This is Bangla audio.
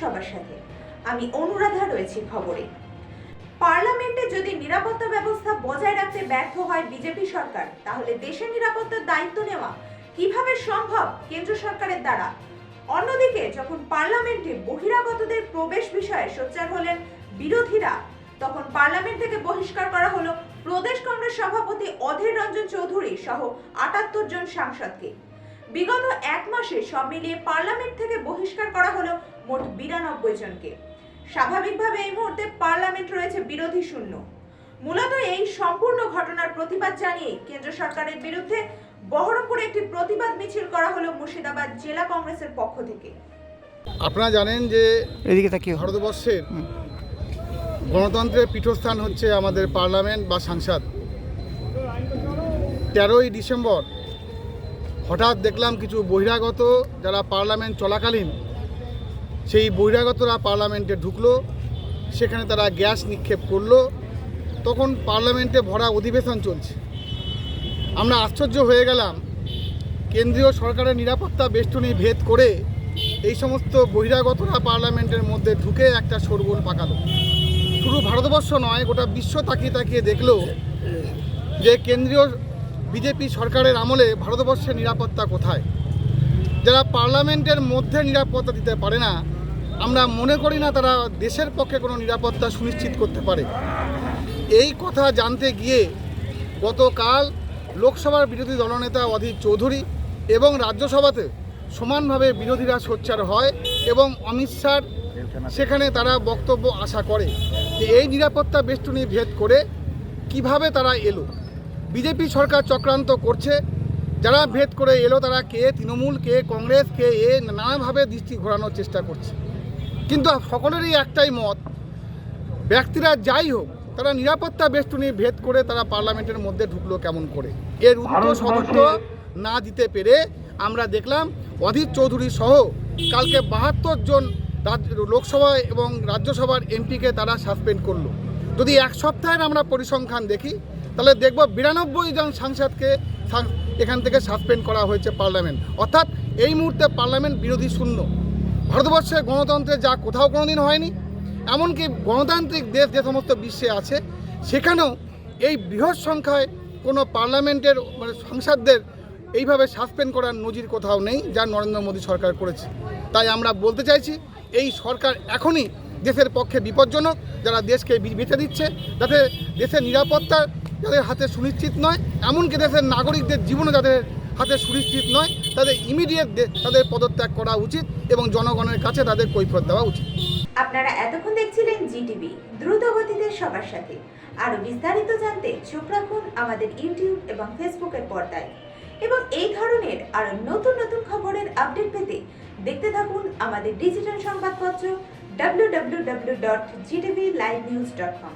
সবার সাথে আমি অনুরাধা রয়েছি খবরে। পার্লামেন্টে যদি নিরাপত্তা ব্যবস্থা বজায় রাখতে ব্যর্থ হয় বিজেপি সরকার, তাহলে দেশের নিরাপত্তার দায়িত্ব নেওয়া কিভাবে সম্ভব কেন্দ্র সরকারের দ্বারা? অন্যদিকে যখন পার্লামেন্টে বহিরাগতদের প্রবেশ বিষয়ে সোচ্চার হলেন বিরোধীরা, তখন পার্লামেন্ট থেকে বহিষ্কার করা হলো প্রদেশ কংগ্রেস সভাপতি অধীর রঞ্জন চৌধুরী সহ ৭৮ জন সাংসদকে। বিগত এক মাসে সব মিলিয়ে পার্লামেন্ট থেকে বহিষ্কার করা হলো মোট ৯২ জনকে। স্বাভাবিকভাবে এই মুহূর্তে পার্লামেন্ট রয়েছে বিরোধী শূন্য। মূলত এই সম্পূর্ণ ঘটনার প্রতিবাদ জানিয়ে কেন্দ্র সরকারের বিরুদ্ধে বহরমপুরে একটি প্রতিবাদ মিছিল করা হলো মুর্শিদাবাদ জেলা কংগ্রেসের পক্ষ থেকে। আপনারা জানেন যে ভারতবর্ষের গণতন্ত্রের পীঠস্থান হচ্ছে আমাদের পার্লামেন্ট বা সংসদ। ১৩ই ডিসেম্বর হঠাৎ দেখলাম কিছু বহিরাগত যারা পার্লামেন্ট চলাকালীন সেই বহিরাগতরা পার্লামেন্টে ঢুকলো, সেখানে তারা গ্যাস নিক্ষেপ করলো। তখন পার্লামেন্টে ভরা অধিবেশন চলছে। আমরা আশ্চর্য হয়ে গেলাম, কেন্দ্রীয় সরকারের নিরাপত্তা বেষ্টনী ভেদ করে এই সমস্ত বহিরাগতরা পার্লামেন্টের মধ্যে ঢুকে একটা শোরগোল পাকালো। শুধু ভারতবর্ষ নয়, গোটা বিশ্ব তাকিয়ে তাকিয়ে দেখলো যে কেন্দ্রীয় বিজেপি সরকারের আমলে ভারতবর্ষের নিরাপত্তা কোথায়। যারা পার্লামেন্টের মধ্যে নিরাপত্তা দিতে পারে না, আমরা মনে করি না তারা দেশের পক্ষে কোনো নিরাপত্তা সুনিশ্চিত করতে পারে। এই কথা জানতে গিয়ে গতকাল লোকসভার বিরোধী দলনেতা অধীর চৌধুরী এবং রাজ্যসভাতে সমানভাবে বিরোধীরা সোচ্চার হয় এবং অমিত শাহ সেখানে তারা বক্তব্য আশা করে যে এই নিরাপত্তা বেষ্টনী ভেদ করে কিভাবে তারা এলো। বিজেপি সরকার চক্রান্ত করছে। যারা ভেদ করে এলো তারা কে তৃণমূল, কে কংগ্রেস, কে নানাভাবে দৃষ্টি ঘোরানোর চেষ্টা করছে। কিন্তু সকলেরই একটাই মত, ব্যক্তিরা যাই হোক তারা নিরাপত্তা বেষ্টনী ভেদ করে তারা পার্লামেন্টের মধ্যে ঢুকলো কেমন করে। এর উত্তর সদুত্তর না দিতে পেরে আমরা দেখলাম অধীর চৌধুরী সহ কালকে ৭২ জন লোকসভা এবং রাজ্যসভার এমপিকে তারা সাসপেন্ড করলো। যদি এক সপ্তাহের আমরা পরিসংখ্যান দেখি তাহলে দেখব ৯২ জন সাংসদকে এখান থেকে সাসপেন্ড করা হয়েছে পার্লামেন্ট। অর্থাৎ এই মুহূর্তে পার্লামেন্ট বিরোধী শূন্য। ভারতবর্ষের গণতন্ত্রে যা কোথাও কোনোদিন হয়নি, এমনকি গণতান্ত্রিক দেশ যে সমস্ত বিশ্বে আছে সেখানেও এই বৃহৎ সংখ্যায় কোনো পার্লামেন্টের সাংসদদের এইভাবে সাসপেন্ড করার নজির কোথাও নেই, যা নরেন্দ্র মোদী সরকার করেছে। তাই আমরা বলতে চাইছি এই সরকার এখনই দেশের পক্ষে বিপজ্জনক। যারা দেশকে বেঁচে দিচ্ছে, যাতে দেশের নিরাপত্তা যাদের হাতে সুনিশ্চিত নয়, এমনকি দেশের নাগরিকদের জীবনও যাদের হাতে সুনিশ্চিত নয়, তাদের ইমিডিয়েট তাদের পদত্যাগ করা উচিত এবং জনগণের কাছে তাদের কৈফিয়ত দেওয়া উচিত। আপনারা এতক্ষণ দেখছিলেন জিটিভি, দ্রুত গতিতে সবার সাথে। আরো বিস্তারিত জানতে চোখ রাখুন আমাদের ইউটিউব এবং ফেসবুকের পর্দায়। এবং এই ধরনের আরো নতুন নতুন খবরের আপডেট পেতে দেখতে থাকুন আমাদের ডিজিটাল সংবাদপত্র www.gtvlivenews.com।